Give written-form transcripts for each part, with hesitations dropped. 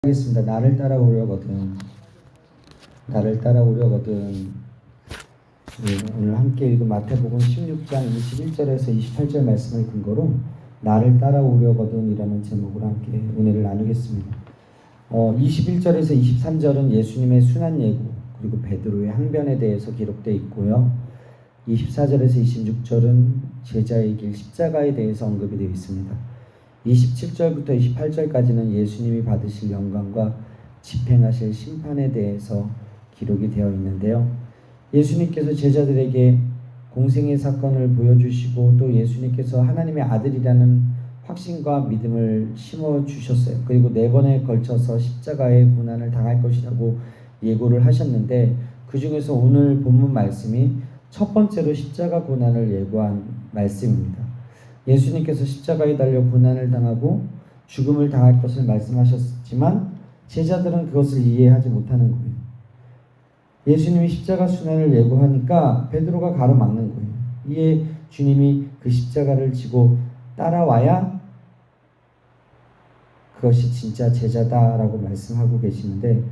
하겠습니다. 나를 따라오려거든. 나를 따라오려거든. 오늘 함께 읽은 마태복음 16장 21절에서 28절 말씀을 근거로 나를 따라오려거든 이라는 제목으로 함께 은혜를 나누겠습니다. 21절에서 23절은 예수님의 순환 예고 그리고 베드로의 항변에 대해서 기록되어 있고요. 24절에서 26절은 제자의 길 십자가에 대해서 언급이 되어 있습니다. 27절부터 28절까지는 예수님이 받으실 영광과 집행하실 심판에 대해서 기록이 되어 있는데요. 예수님께서 제자들에게 공생의 사건을 보여주시고 또 예수님께서 하나님의 아들이라는 확신과 믿음을 심어주셨어요. 그리고 4번에 걸쳐서 십자가의 고난을 당할 것이라고 예고를 하셨는데 그 중에서 오늘 본문 말씀이 첫 번째로 십자가 고난을 예고한 말씀입니다. 예수님께서 십자가에 달려 고난을 당하고 죽음을 당할 것을 말씀하셨지만 제자들은 그것을 이해하지 못하는 거예요. 예수님이 십자가 순환을 예고하니까 베드로가 가로막는 거예요. 이에 주님이 그 십자가를 지고 따라와야 그것이 진짜 제자다라고 말씀하고 계시는데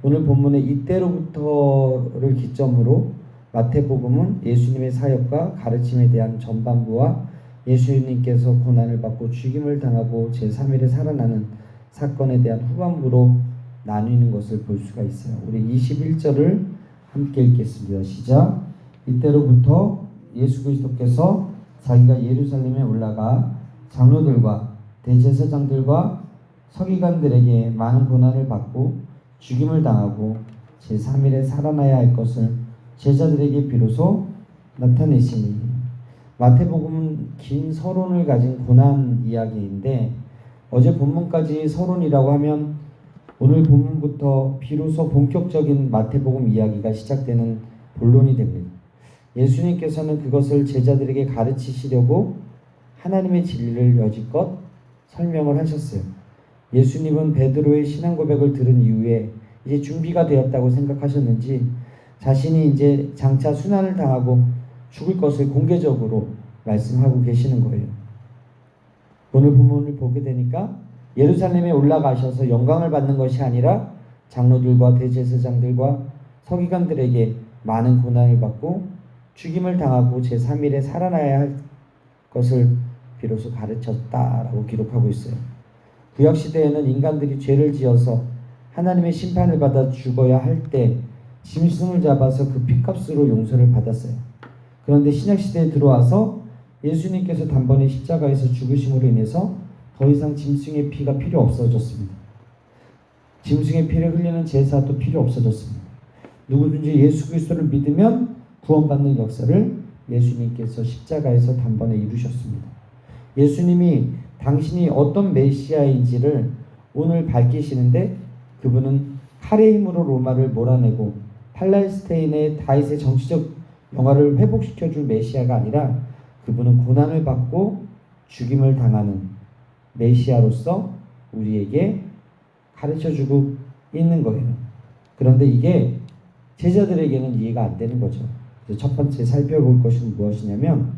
오늘 본문의 이때로부터를 기점으로 마태복음은 예수님의 사역과 가르침에 대한 전반부와 예수님께서 고난을 받고 죽임을 당하고 제3일에 살아나는 사건에 대한 후반부로 나뉘는 것을 볼 수가 있어요. 우리 21절을 함께 읽겠습니다. 시작. 이때로부터 예수 그리스도께서 자기가 예루살렘에 올라가 장로들과 대제사장들과 서기관들에게 많은 고난을 받고 죽임을 당하고 제3일에 살아나야 할 것을 제자들에게 비로소 나타내시니 마태복음은 긴 서론을 가진 고난 이야기인데 어제 본문까지 서론이라고 하면 오늘 본문부터 비로소 본격적인 마태복음 이야기가 시작되는 본론이 됩니다. 예수님께서는 그것을 제자들에게 가르치시려고 하나님의 진리를 여지껏 설명을 하셨어요. 예수님은 베드로의 신앙 고백을 들은 이후에 이제 준비가 되었다고 생각하셨는지 자신이 이제 장차 순환을 당하고 죽을 것을 공개적으로 말씀하고 계시는 거예요. 오늘 본문을 보게 되니까 예루살렘에 올라가셔서 영광을 받는 것이 아니라 장로들과 대제사장들과 서기관들에게 많은 고난을 받고 죽임을 당하고 제3일에 살아나야 할 것을 비로소 가르쳤다라고 기록하고 있어요. 구약시대에는 인간들이 죄를 지어서 하나님의 심판을 받아 죽어야 할 때 짐승을 잡아서 그 핏값으로 용서를 받았어요. 그런데 신약시대에 들어와서 예수님께서 단번에 십자가에서 죽으심으로 인해서 더 이상 짐승의 피가 필요 없어졌습니다. 짐승의 피를 흘리는 제사도 필요 없어졌습니다. 누구든지 예수 그리스도를 믿으면 구원받는 역사를 예수님께서 십자가에서 단번에 이루셨습니다. 예수님이 당신이 어떤 메시아인지를 오늘 밝히시는데 그분은 칼의 힘으로 로마를 몰아내고 팔레스타인의 다윗의 정치적 영화를 회복시켜줄 메시아가 아니라 그분은 고난을 받고 죽임을 당하는 메시아로서 우리에게 가르쳐주고 있는 거예요. 그런데 이게 제자들에게는 이해가 안 되는 거죠. 그래서 첫 번째 살펴볼 것은 무엇이냐면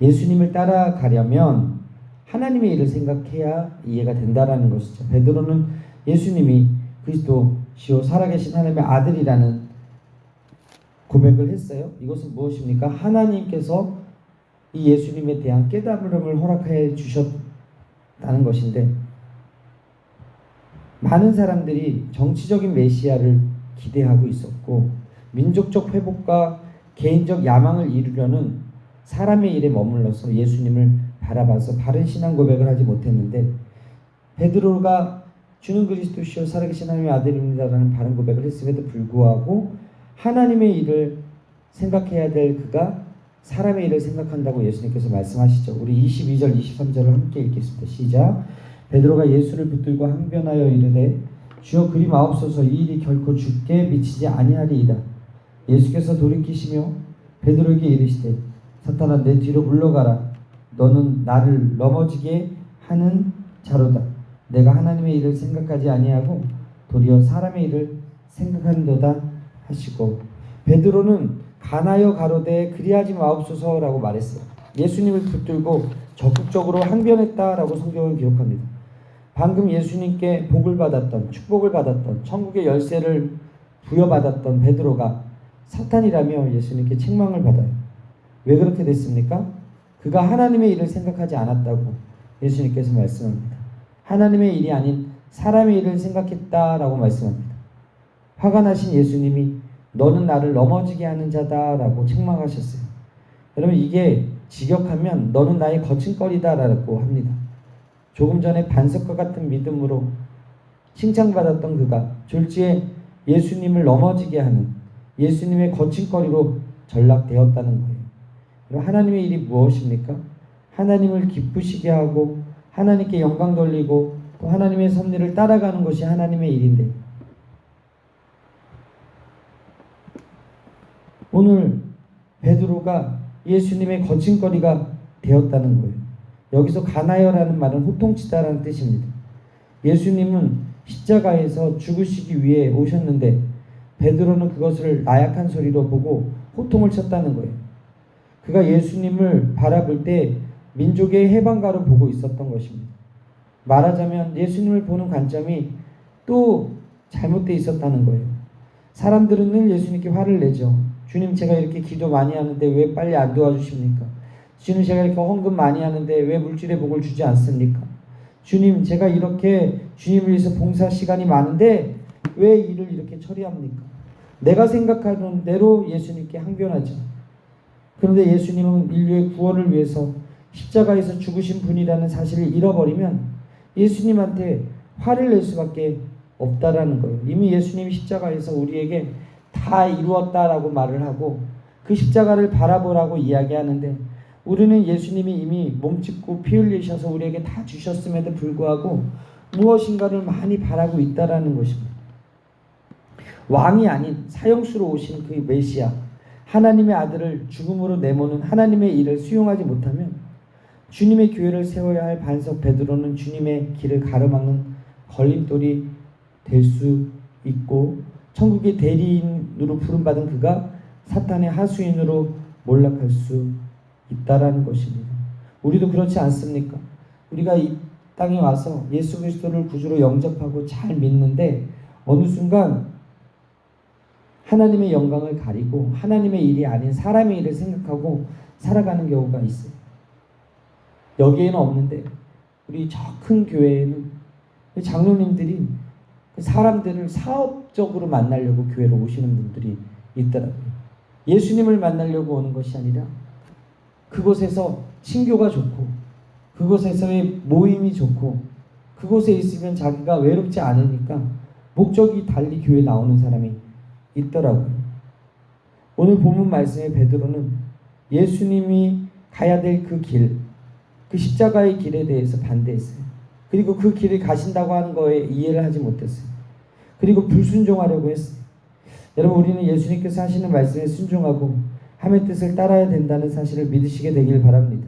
예수님을 따라가려면 하나님의 일을 생각해야 이해가 된다라는 것이죠. 베드로는 예수님이 그리스도시요 살아계신 하나님의 아들이라는 고백을 했어요. 이것은 무엇입니까? 하나님께서 이 예수님에 대한 깨달음을 허락해 주셨다는 것인데 많은 사람들이 정치적인 메시아를 기대하고 있었고 민족적 회복과 개인적 야망을 이루려는 사람의 일에 머물러서 예수님을 바라봐서 바른 신앙 고백을 하지 못했는데 베드로가 주는 그리스도시요 살아계신 하나님의 아들입니다라는 바른 고백을 했음에도 불구하고 하나님의 일을 생각해야 될 그가 사람의 일을 생각한다고 예수님께서 말씀하시죠. 우리 22절 23절을 함께 읽겠습니다. 시작. 베드로가 예수를 붙들고 항변하여 이르되 주여 그리 마옵소서 이 일이 결코 주께 미치지 아니하리이다. 예수께서 돌이키시며 베드로에게 이르시되 사탄아 내 뒤로 물러가라. 너는 나를 넘어지게 하는 자로다. 내가 하나님의 일을 생각하지 아니하고 도리어 사람의 일을 생각하는도다 하시고 베드로는 가나여 가로되 그리하지 마옵소서라고 말했어요. 예수님을 붙들고 적극적으로 항변했다라고 성경은 기록합니다. 방금 예수님께 복을 받았던, 축복을 받았던, 천국의 열쇠를 부여받았던 베드로가 사탄이라며 예수님께 책망을 받아요. 왜 그렇게 됐습니까? 그가 하나님의 일을 생각하지 않았다고 예수님께서 말씀합니다. 하나님의 일이 아닌 사람의 일을 생각했다라고 말씀합니다. 화가 나신 예수님이 너는 나를 넘어지게 하는 자다라고 책망하셨어요. 여러분, 이게 직역하면 너는 나의 거친거리다라고 합니다. 조금 전에 반석과 같은 믿음으로 칭찬받았던 그가 졸지에 예수님을 넘어지게 하는 예수님의 거친거리로 전락되었다는 거예요. 하나님의 일이 무엇입니까? 하나님을 기쁘시게 하고 하나님께 영광 돌리고 또 하나님의 섭리를 따라가는 것이 하나님의 일인데, 오늘 베드로가 예수님의 거친거리가 되었다는 거예요. 여기서 가나요라는 말은 호통치다라는 뜻입니다. 예수님은 십자가에서 죽으시기 위해 오셨는데 베드로는 그것을 나약한 소리로 보고 호통을 쳤다는 거예요. 그가 예수님을 바라볼 때 민족의 해방가로 보고 있었던 것입니다. 말하자면 예수님을 보는 관점이 또 잘못되어 있었다는 거예요. 사람들은 늘 예수님께 화를 내죠. 주님, 제가 이렇게 기도 많이 하는데 왜 빨리 안 도와주십니까? 주님, 제가 이렇게 헌금 많이 하는데 왜 물질의 복을 주지 않습니까? 주님, 제가 이렇게 주님을 위해서 봉사 시간이 많은데 왜 일을 이렇게 처리합니까? 내가 생각하는 대로 예수님께 항변하죠. 그런데 예수님은 인류의 구원을 위해서 십자가에서 죽으신 분이라는 사실을 잃어버리면 예수님한테 화를 낼 수밖에 없다라는 거예요. 이미 예수님이 십자가에서 우리에게 다 이루었다라고 말을 하고 그 십자가를 바라보라고 이야기하는데, 우리는 예수님이 이미 몸짓고 피 흘리셔서 우리에게 다 주셨음에도 불구하고 무엇인가를 많이 바라고 있다라는 것입니다. 왕이 아닌 사형수로 오신 그 메시아, 하나님의 아들을 죽음으로 내모는 하나님의 일을 수용하지 못하면 주님의 교회를 세워야 할 반석 베드로는 주님의 길을 가로막는 걸림돌이 될 수 있고, 천국의 대리인으로 부름받은 그가 사탄의 하수인으로 몰락할 수 있다라는 것입니다. 우리도 그렇지 않습니까? 우리가 이 땅에 와서 예수 그리스도를 구주로 영접하고 잘 믿는데 어느 순간 하나님의 영광을 가리고 하나님의 일이 아닌 사람의 일을 생각하고 살아가는 경우가 있어요. 여기에는 없는데 우리 저 큰 교회에는 장로님들이 사람들을 사업적으로 만나려고 교회로 오시는 분들이 있더라고요. 예수님을 만나려고 오는 것이 아니라 그곳에서 친교가 좋고 그곳에서의 모임이 좋고 그곳에 있으면 자기가 외롭지 않으니까 목적이 달리 교회에 나오는 사람이 있더라고요. 오늘 본문 말씀의 베드로는 예수님이 가야 될 그 길, 그 십자가의 길에 대해서 반대했어요. 그리고 그 길을 가신다고 하는 거에 이해를 하지 못했어요. 그리고 불순종하려고 했어요. 여러분, 우리는 예수님께서 하시는 말씀에 순종하고 하나님의 뜻을 따라야 된다는 사실을 믿으시게 되길 바랍니다.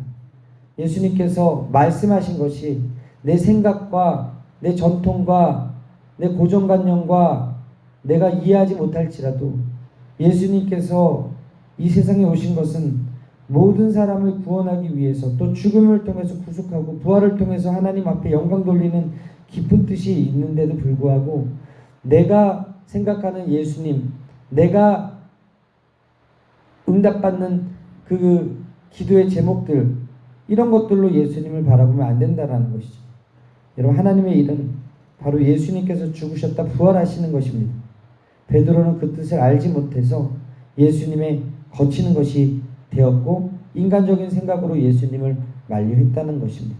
예수님께서 말씀하신 것이 내 생각과 내 전통과 내 고정관념과 내가 이해하지 못할지라도 예수님께서 이 세상에 오신 것은 모든 사람을 구원하기 위해서, 또 죽음을 통해서 구속하고 부활을 통해서 하나님 앞에 영광 돌리는 깊은 뜻이 있는데도 불구하고 내가 생각하는 예수님, 내가 응답받는 그 기도의 제목들, 이런 것들로 예수님을 바라보면 안 된다라는 것이죠. 여러분, 하나님의 일은 바로 예수님께서 죽으셨다 부활하시는 것입니다. 베드로는 그 뜻을 알지 못해서 예수님의 거치는 것이 되었고 인간적인 생각으로 예수님을 만류했다는 것입니다.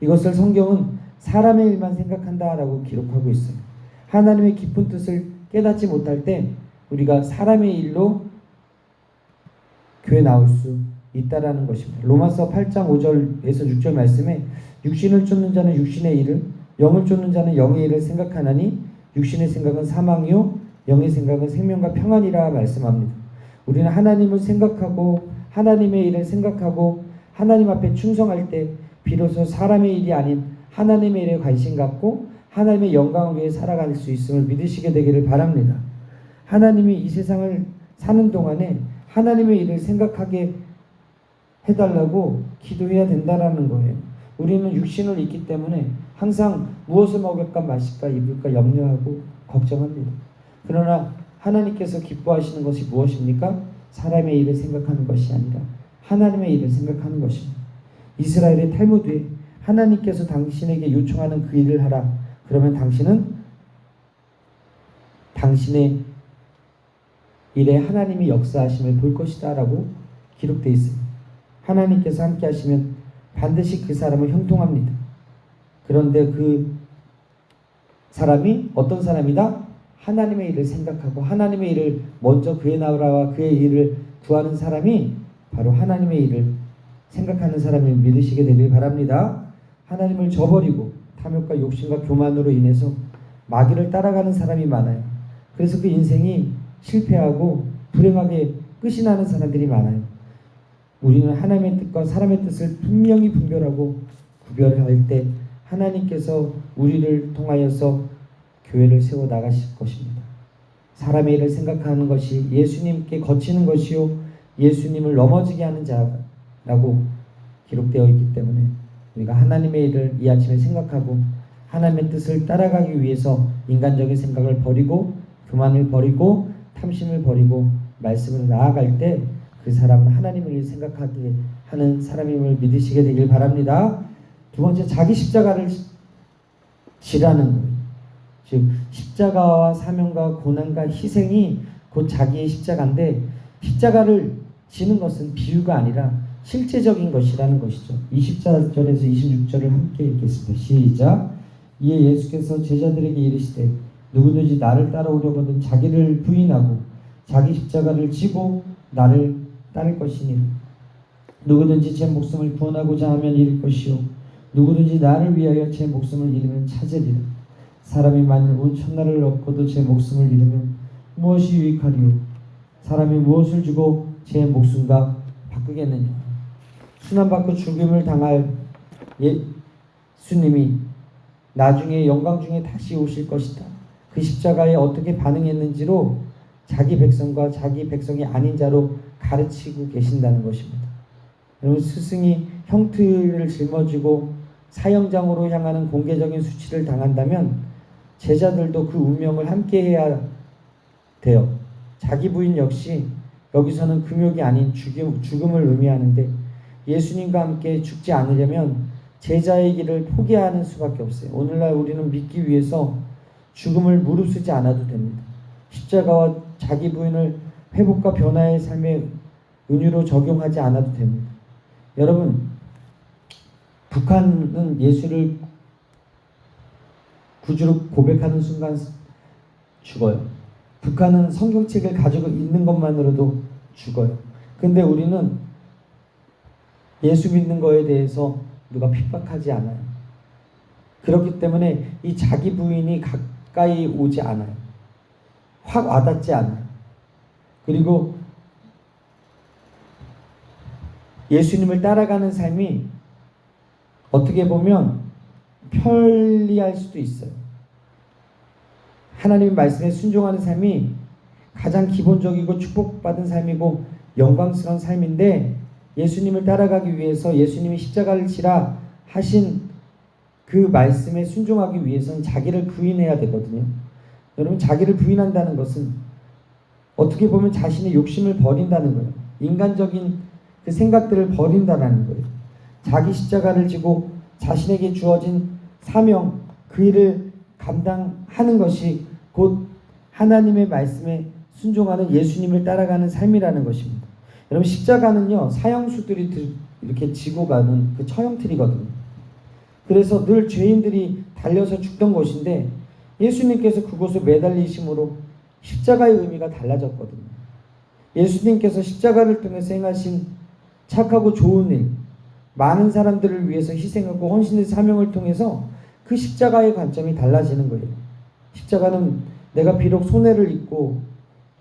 이것을 성경은 사람의 일만 생각한다라고 기록하고 있어요. 하나님의 깊은 뜻을 깨닫지 못할 때 우리가 사람의 일로 교회 나올 수 있다라는 것입니다. 로마서 8장 5절에서 6절 말씀에 육신을 쫓는 자는 육신의 일을, 영을 쫓는 자는 영의 일을 생각하나니 육신의 생각은 사망이요 영의 생각은 생명과 평안이라 말씀합니다. 우리는 하나님을 생각하고 하나님의 일을 생각하고 하나님 앞에 충성할 때 비로소 사람의 일이 아닌 하나님의 일에 관심 갖고 하나님의 영광을 위해 살아갈 수 있음을 믿으시게 되기를 바랍니다. 하나님이 이 세상을 사는 동안에 하나님의 일을 생각하게 해달라고 기도해야 된다라는 거예요. 우리는 육신을 입기 때문에 항상 무엇을 먹을까 마실까 입을까 염려하고 걱정합니다. 그러나 하나님께서 기뻐하시는 것이 무엇입니까? 사람의 일을 생각하는 것이 아니라 하나님의 일을 생각하는 것입니다. 이스라엘의 탈무드에 하나님께서 당신에게 요청하는 그 일을 하라. 그러면 당신은 당신의 일에 하나님이 역사하심을 볼 것이다 라고 기록되어 있습니다. 하나님께서 함께 하시면 반드시 그 사람을 형통합니다. 그런데 그 사람이 어떤 사람이다? 하나님의 일을 생각하고 하나님의 일을 먼저 그의 나라와 그의 일을 구하는 사람이 바로 하나님의 일을 생각하는 사람을 믿으시게 되길 바랍니다. 하나님을 저버리고 탐욕과 욕심과 교만으로 인해서 마귀를 따라가는 사람이 많아요. 그래서 그 인생이 실패하고 불행하게 끝이 나는 사람들이 많아요. 우리는 하나님의 뜻과 사람의 뜻을 분명히 분별하고 구별할 때 하나님께서 우리를 통하여서 교회를 세워 나가실 것입니다. 사람의 일을 생각하는 것이 예수님께 거치는 것이요 예수님을 넘어지게 하는 자라고 기록되어 있기 때문에 우리가 하나님의 일을 이 아침에 생각하고 하나님의 뜻을 따라가기 위해서 인간적인 생각을 버리고 교만을 버리고 탐심을 버리고 말씀을 나아갈 때 그 사람은 하나님을 생각하게 하는 사람임을 믿으시게 되길 바랍니다. 두 번째, 자기 십자가를 지라는 거예요. 즉 십자가와 사명과 고난과 희생이 곧 자기의 십자가인데 십자가를 지는 것은 비유가 아니라 실제적인 것이라는 것이죠. 24절에서 26절을 함께 읽겠습니다. 시작. 이에 예수께서 제자들에게 이르시되 누구든지 나를 따라오려거든 자기를 부인하고 자기 십자가를 지고 나를 따를 것이니 누구든지 제 목숨을 구원하고자 하면 잃을 것이요 누구든지 나를 위하여 제 목숨을 잃으면 찾으리라. 사람이 만일 온 천하를 얻고도 제 목숨을 잃으면 무엇이 유익하리요? 사람이 무엇을 주고 제 목숨과 바꾸겠느냐? 순환받고 죽임을 당할 예수님이 나중에 영광 중에 다시 오실 것이다. 그 십자가에 어떻게 반응했는지로 자기 백성과 자기 백성이 아닌 자로 가르치고 계신다는 것입니다. 여러분, 스승이 형틀을 짊어지고 사형장으로 향하는 공개적인 수치를 당한다면 제자들도 그 운명을 함께해야 돼요. 자기 부인 역시 여기서는 금욕이 아닌 죽음을 의미하는데 예수님과 함께 죽지 않으려면 제자의 길을 포기하는 수밖에 없어요. 오늘날 우리는 믿기 위해서 죽음을 무릅쓰지 않아도 됩니다. 십자가와 자기 부인을 회복과 변화의 삶의 은유로 적용하지 않아도 됩니다. 여러분, 북한은 예수를 구주로 고백하는 순간 죽어요. 북한은 성경책을 가지고 있는 것만으로도 죽어요. 근데 우리는 예수 믿는 거에 대해서 누가 핍박하지 않아요. 그렇기 때문에 이 자기 부인이 가까이 오지 않아요. 확 와닿지 않아요. 그리고 예수님을 따라가는 삶이 어떻게 보면 편리할 수도 있어요. 하나님의 말씀에 순종하는 삶이 가장 기본적이고 축복받은 삶이고 영광스러운 삶인데 예수님을 따라가기 위해서 예수님이 십자가를 지라 하신 그 말씀에 순종하기 위해서는 자기를 부인해야 되거든요. 여러분, 자기를 부인한다는 것은 어떻게 보면 자신의 욕심을 버린다는 거예요. 인간적인 그 생각들을 버린다는 거예요. 자기 십자가를 지고 자신에게 주어진 사명, 그 일을 감당하는 것이 곧 하나님의 말씀에 순종하는 예수님을 따라가는 삶이라는 것입니다. 여러분, 십자가는요, 사형수들이 이렇게 지고 가는 그 처형틀이거든요. 그래서 늘 죄인들이 달려서 죽던 곳인데 예수님께서 그곳에 매달리심으로 십자가의 의미가 달라졌거든요. 예수님께서 십자가를 통해서 행하신 착하고 좋은 일, 많은 사람들을 위해서 희생하고 헌신의 사명을 통해서 그 십자가의 관점이 달라지는 거예요. 십자가는 내가 비록 손해를 입고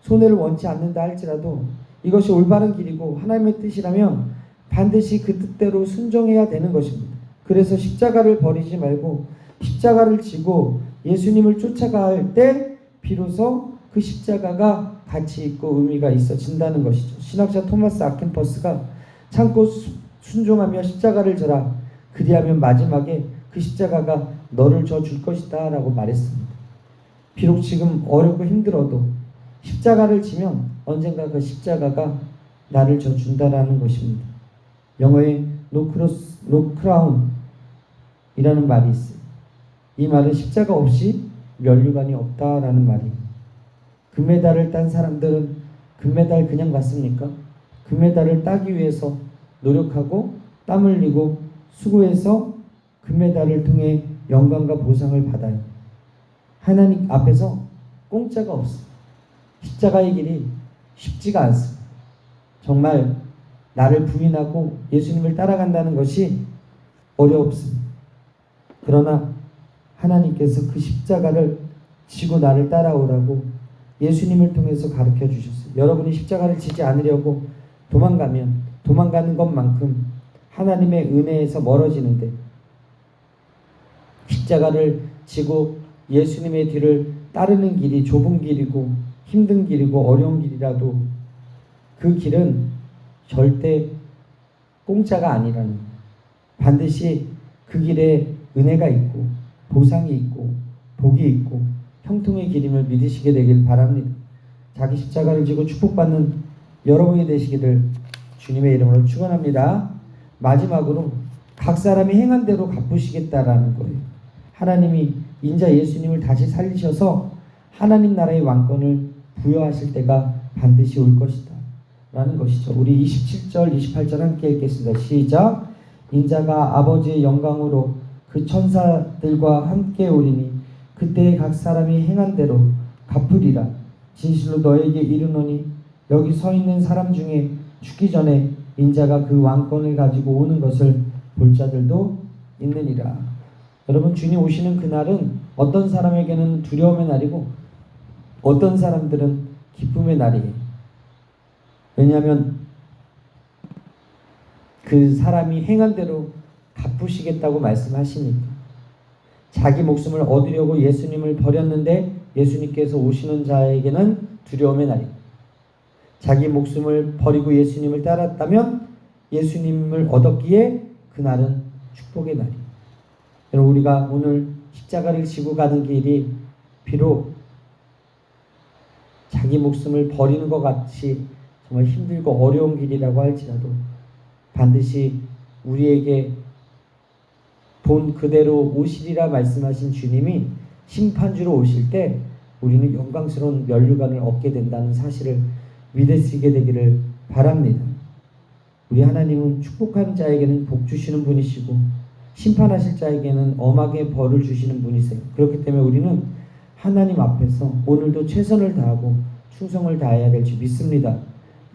손해를 원치 않는다 할지라도 이것이 올바른 길이고 하나님의 뜻이라면 반드시 그 뜻대로 순종해야 되는 것입니다. 그래서 십자가를 버리지 말고 십자가를 지고 예수님을 쫓아갈 때 비로소 그 십자가가 가치 있고 의미가 있어진다는 것이죠. 신학자 토마스 아켄퍼스가 참고 순종하며 십자가를 져라. 그리하면 마지막에 그 십자가가 너를 져 줄 것이다 라고 말했습니다. 비록 지금 어렵고 힘들어도 십자가를 지면 언젠가 그 십자가가 나를 져 준다라는 것입니다. 영어에 no crown 이라는 말이 있어요. 이 말은 십자가 없이 면류관이 없다라는 말이에요. 금메달을 딴 사람들은 금메달 그냥 받습니까? 금메달을 따기 위해서 노력하고 땀 흘리고 수고해서 금메달을 통해 영광과 보상을 받아요. 하나님 앞에서 공짜가 없어요. 십자가의 길이 쉽지가 않습니다. 정말 나를 부인하고 예수님을 따라간다는 것이 어렵습니다. 그러나 하나님께서 그 십자가를 지고 나를 따라오라고 예수님을 통해서 가르쳐 주셨어요. 여러분이 십자가를 지지 않으려고 도망가면 도망가는 것만큼 하나님의 은혜에서 멀어지는데, 십자가를 지고 예수님의 뒤를 따르는 길이 좁은 길이고 힘든 길이고 어려운 길이라도 그 길은 절대 공짜가 아니라는 거예요. 반드시 그 길에 은혜가 있고 보상이 있고 복이 있고 형통의 길임을 믿으시게 되길 바랍니다. 자기 십자가를 지고 축복받는 여러분이 되시기를 주님의 이름으로 축원합니다. 마지막으로 각 사람이 행한 대로 갚으시겠다라는 거예요. 하나님이 인자 예수님을 다시 살리셔서 하나님 나라의 왕권을 부여하실 때가 반드시 올 것이다 라는 것이죠. 우리 27절 28절 함께 읽겠습니다. 시작. 인자가 아버지의 영광으로 그 천사들과 함께 오리니 그때 각 사람이 행한 대로 갚으리라. 진실로 너에게 이르노니 여기 서 있는 사람 중에 죽기 전에 인자가 그 왕권을 가지고 오는 것을 볼 자들도 있느니라. 여러분, 주님 오시는 그날은 어떤 사람에게는 두려움의 날이고 어떤 사람들은 기쁨의 날이에요. 왜냐하면 그 사람이 행한 대로 갚으시겠다고 말씀하시니까. 자기 목숨을 얻으려고 예수님을 버렸는데 예수님께서 오시는 자에게는 두려움의 날입니다. 자기 목숨을 버리고 예수님을 따랐다면 예수님을 얻었기에 그날은 축복의 날입니다. 여러분, 우리가 오늘 십자가를 지고 가는 길이 비록 자기 목숨을 버리는 것 같이 정말 힘들고 어려운 길이라고 할지라도 반드시 우리에게 본 그대로 오시리라 말씀하신 주님이 심판주로 오실 때 우리는 영광스러운 면류관을 얻게 된다는 사실을 믿으시게 되기를 바랍니다. 우리 하나님은 축복하는 자에게는 복 주시는 분이시고 심판하실 자에게는 엄하게 벌을 주시는 분이세요. 그렇기 때문에 우리는 하나님 앞에서 오늘도 최선을 다하고 충성을 다해야 될 줄 믿습니다.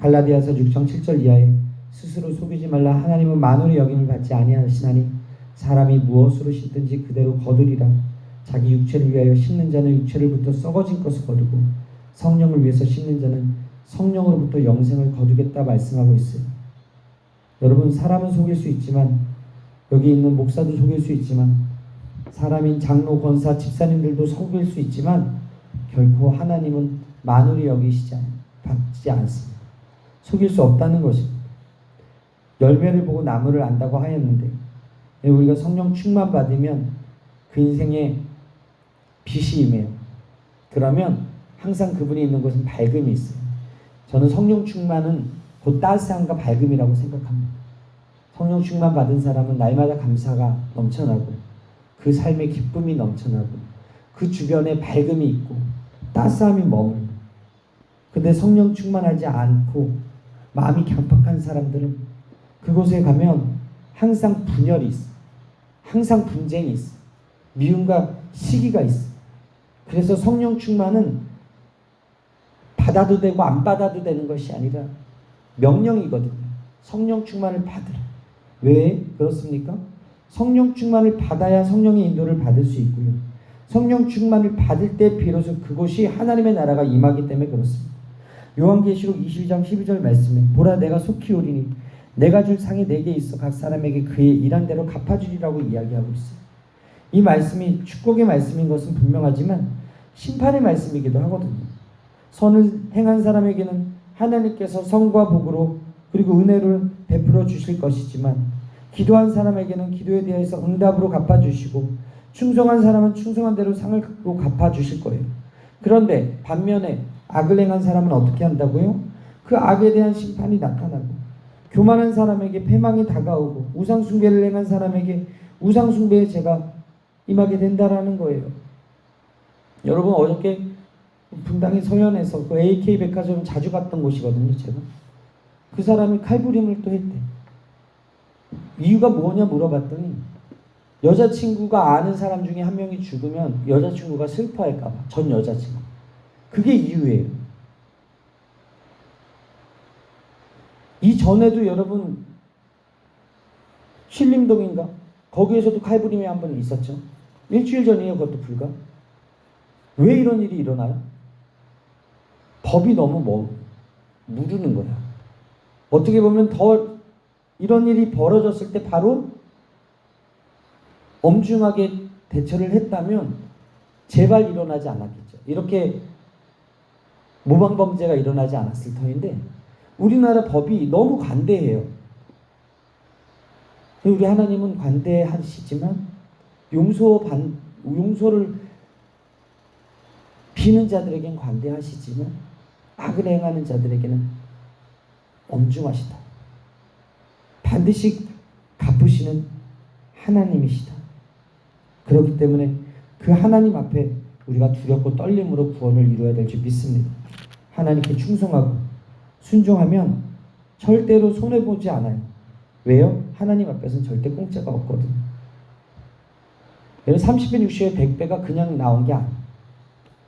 갈라디아서 6장 7절 이하에 스스로 속이지 말라. 하나님은 만원의 여김을 받지 아니하시나니 사람이 무엇으로 심든지 그대로 거두리라. 자기 육체를 위하여 심는 자는 육체로부터 썩어진 것을 거두고 성령을 위해서 심는 자는 성령으로부터 영생을 거두겠다 말씀하고 있어요. 여러분, 사람은 속일 수 있지만, 여기 있는 목사도 속일 수 있지만, 사람인 장로, 권사, 집사님들도 속일 수 있지만 결코 하나님은 만원이 여기시지 받지 않습니다. 속일 수 없다는 것입니다. 열매를 보고 나무를 안다고 하였는데 우리가 성령 충만 받으면 그 인생에 빛이 임해요. 그러면 항상 그분이 있는 곳은 밝음이 있어요. 저는 성령 충만은 곧 따스함과 밝음이라고 생각합니다. 성령 충만 받은 사람은 날마다 감사가 넘쳐나고 그 삶에 기쁨이 넘쳐나고 그 주변에 밝음이 있고 따스함이 머물고. 근데 성령 충만하지 않고 마음이 강팍한 사람들은 그곳에 가면 항상 분열이 있어. 항상 분쟁이 있어. 미움과 시기가 있어. 그래서 성령 충만은 받아도 되고 안 받아도 되는 것이 아니라 명령이거든요. 성령 충만을 받으라. 왜 그렇습니까? 성령 충만을 받아야 성령의 인도를 받을 수 있고요. 성령 충만을 받을 때 비로소 그곳이 하나님의 나라가 임하기 때문에 그렇습니다. 요한계시록 22장 12절 말씀에 보라 내가 속히 오리니 내가 줄 상이 내게 있어 각 사람에게 그의 일한 대로 갚아주리라고 이야기하고 있어요. 이 말씀이 축복의 말씀인 것은 분명하지만 심판의 말씀이기도 하거든요. 선을 행한 사람에게는 하나님께서 성과 복으로 그리고 은혜를 베풀어 주실 것이지만 기도한 사람에게는 기도에 대해서 응답으로 갚아주시고 충성한 사람은 충성한 대로 상을 또 갚아주실 거예요. 그런데 반면에 악을 행한 사람은 어떻게 한다고요? 그 악에 대한 심판이 나타나고, 교만한 사람에게 패망이 다가오고, 우상숭배를 행한 사람에게 우상숭배의 죄가 임하게 된다라는 거예요. 여러분, 어저께 분당의 서현에서 그 AK 백화점 자주 갔던 곳이거든요. 제가 그 사람이 칼부림을 또 했대. 이유가 뭐냐 물어봤더니 여자친구가 아는 사람 중에 한 명이 죽으면 여자친구가 슬퍼할까봐, 전 여자친구. 그게 이유예요. 이전에도 여러분 신림동인가? 거기에서도 칼부림이 한 번 있었죠. 일주일 전이에요. 그것도 불과. 왜 이런 일이 일어나요? 법이 너무 무르는 거야. 어떻게 보면 더 이런 일이 벌어졌을 때 바로 엄중하게 대처를 했다면 제발 일어나지 않았겠죠. 이렇게 모방범죄가 일어나지 않았을 터인데 우리나라 법이 너무 관대해요. 우리 하나님은 관대하시지만 용서를 비는 자들에겐 관대하시지만 악을 행하는 자들에게는 엄중하시다. 반드시 갚으시는 하나님이시다. 그렇기 때문에 그 하나님 앞에 우리가 두렵고 떨림으로 구원을 이루어야 될 줄 믿습니다. 하나님께 충성하고 순종하면 절대로 손해보지 않아요. 왜요? 하나님 앞에서는 절대 공짜가 없거든요. 30배, 60배, 100배가 그냥 나온 게 아니에요.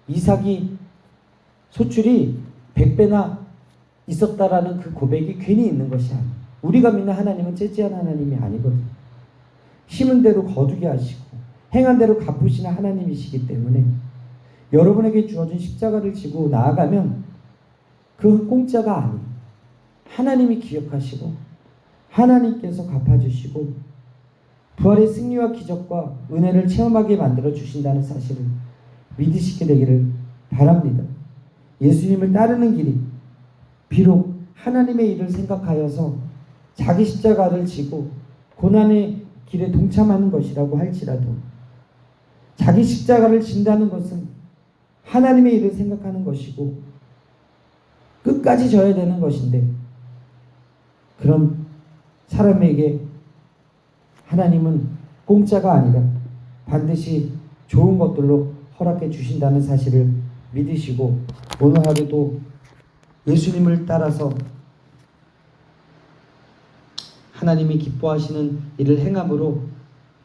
이삭이 소출이 100배나 있었다라는 그 고백이 괜히 있는 것이 아니에요. 우리가 믿는 하나님은 째째한 하나님이 아니거든요. 심은 대로 거두게 하시고 행한 대로 갚으시는 하나님이시기 때문에 여러분에게 주어진 십자가를 지고 나아가면 그 공짜가 아니에요. 하나님이 기억하시고 하나님께서 갚아주시고 부활의 승리와 기적과 은혜를 체험하게 만들어 주신다는 사실을 믿으시게 되기를 바랍니다. 예수님을 따르는 길이 비록 하나님의 일을 생각하여서 자기 십자가를 지고 고난의 길에 동참하는 것이라고 할지라도 자기 십자가를 진다는 것은 하나님의 일을 생각하는 것이고 끝까지 져야 되는 것인데 그런 사람에게 하나님은 공짜가 아니라 반드시 좋은 것들로 허락해 주신다는 사실을 믿으시고 오늘 하루도 예수님을 따라서 하나님이 기뻐하시는 일을 행함으로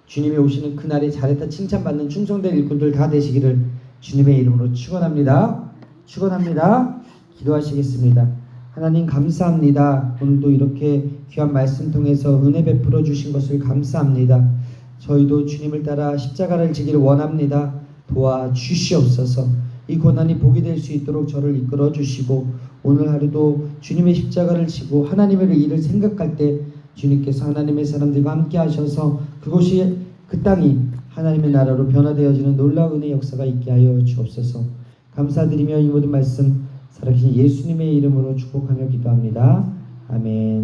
주님이 오시는 그날에 잘했다 칭찬받는 충성된 일꾼들 다 되시기를 주님의 이름으로 축원합니다. 축원합니다. 기도하시겠습니다. 하나님 감사합니다. 오늘도 이렇게 귀한 말씀 통해서 은혜 베풀어 주신 것을 감사합니다. 저희도 주님을 따라 십자가를 지기를 원합니다. 도와주시옵소서. 이 고난이 복이 될 수 있도록 저를 이끌어 주시고 오늘 하루도 주님의 십자가를 지고 하나님의 일을 생각할 때 주님께서 하나님의 사람들과 함께 하셔서 그곳이 그 땅이 하나님의 나라로 변화되어지는 놀라운 은혜의 역사가 있게 하여 주옵소서. 감사드리며 이 모든 말씀 살아계신 예수님의 이름으로 축복하며 기도합니다. 아멘.